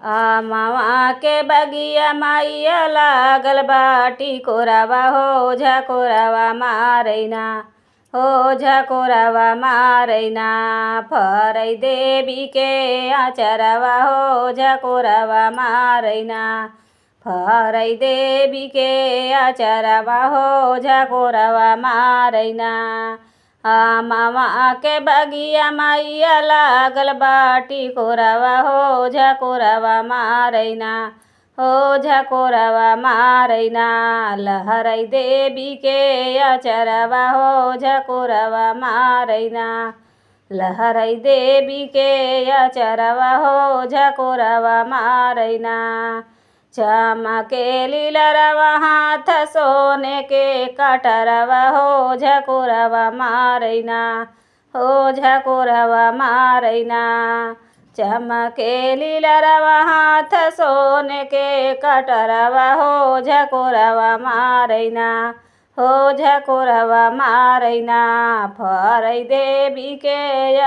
मामा के बगिया माइया लागल बाटी कोरावा हो झकोरावा मारैना हो झकोरावा मारैना फरै देवी के आचरवा हो झकोरावा मारैना फरै देवी के आचरवा हो झकोरावा मारैना मामा के बगिया माइया लागल बाटी कोरावा हो झकोरावा मारैना हो झकोरावा मारैना लहरै देवी के आचरवा हो झकोरावा मारैना लहरै देवी के आचरवा हो झकोरावा मारैना चमके लीलरवा हाथ सोने के कटरवा हो झकोरावा मारैना हो झकोरावा मारैना चमके लीलरवा हाथ सोने के कटरवा हो झकोरावा मारैना हो झकोरावा मारैना फरै देवी के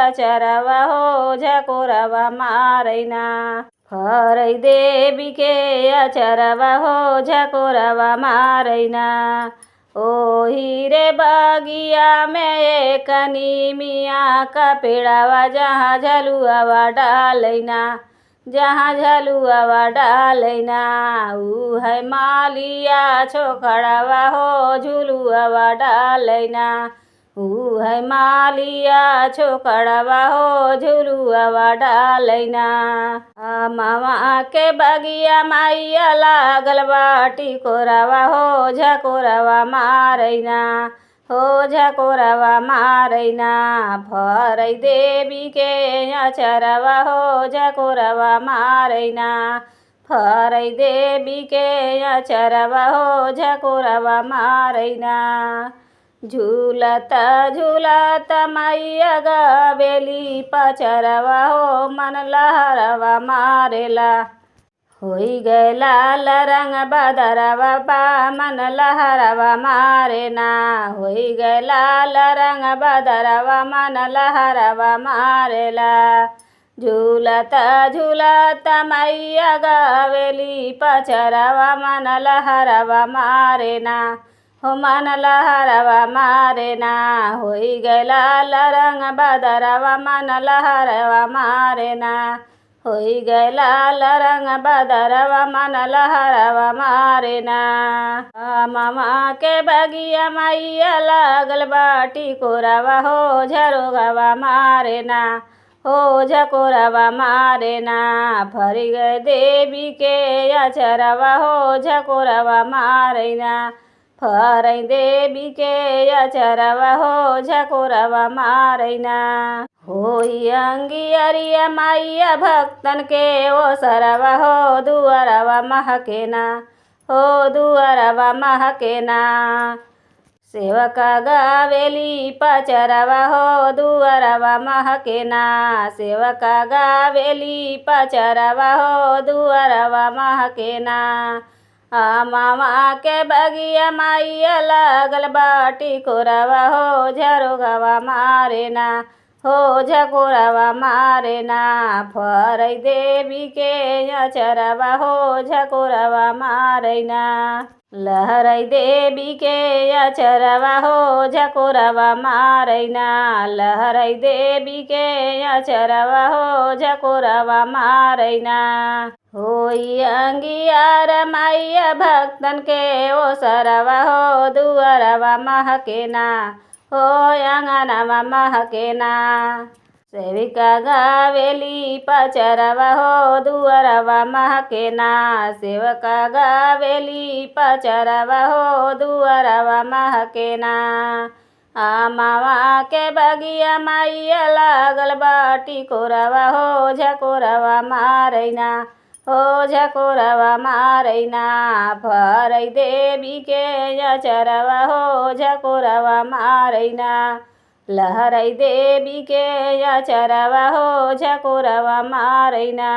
आचरवा हो झकोरावा मारैना फरै देवी के आचरवा हो झकोरावा मारैना ओही रे बगिया में एक नीमिया का पेड़ावा जहाँ झलुआवा डालैना जहाँ झलुआवा डालैना ऊ है मालिया छोकड़ावा हो झुलुआवा डालैना ऊ है मालिया छोकड़ावा हो झुलुआवा डालैना मामा के बगिया माइया लागल बाटी कोरावा हो झकोरावा मारैना हो झकोरावा मारैना फरै देवी के आचरवा हो झकोरावा मारैना फरै देवी के आचरवा हो झकोरावा मारैना झूलता झूलता मैया गावेली पचरवा हो मन लहरवा मारेला होई गए लाल रंग बदरवा बा मन लहरवा मारेना होई गए लाल रंग बदरवा मन लहरवा मारेला झूलता झूलता मैया गावेली पचरवा मन लहरवा मारेना हो मन लहरवा मारैना होई गए लाल रंग बदरवा मन लहरवा मारैना होई गए लाल रंग बदरवा मन लहरवा मारैना मामा के बगिया मैया लागल बाटी कोरावा हो झरोगावा मारैना हो झकोरावा मारैना फरै गए देवी के आचरवा हो झकोरावा मारैना फरै देवी के आचरवा हो झकोरावा मारैना होई अंगियरिया माइया भक्तन के ओसरवा हो दुअरवा महकेना हो दुअरवा महकेना सेवका गावेली पचरवा हो दुअरवा महकेना सेवका गावेली पचरवा हो दुअरवा महकेना मामा के बगिया माइया लागल बाटी कोरावा हो झरोगावा मारैना हो झकोरावा मारैना फरै देवी के आचरवा हो झकोरावा मारैना लहरै देवी के आचरवा हो झकोरावा मारैना लहरै देवी के आचरवा हो झकोरावा मारैना होई अंगियार माइया भक्तन के ओसरवा हो दुअरवा महकेना हो अंगनवा महकेना सेविका गावेली पचरवा हो दुअरवा महकेना सेवका गावेली पचरवा हो दुअरवा महकेना मामा के बगिया माइया लागल बाटी कोरावा हो झकोरावा मारैना हो झकोरावा मारैना फरै देवी के आचरवा हो झकोरावा मारैना लहरै देवी के आचरवा हो झकोरावा मारैना।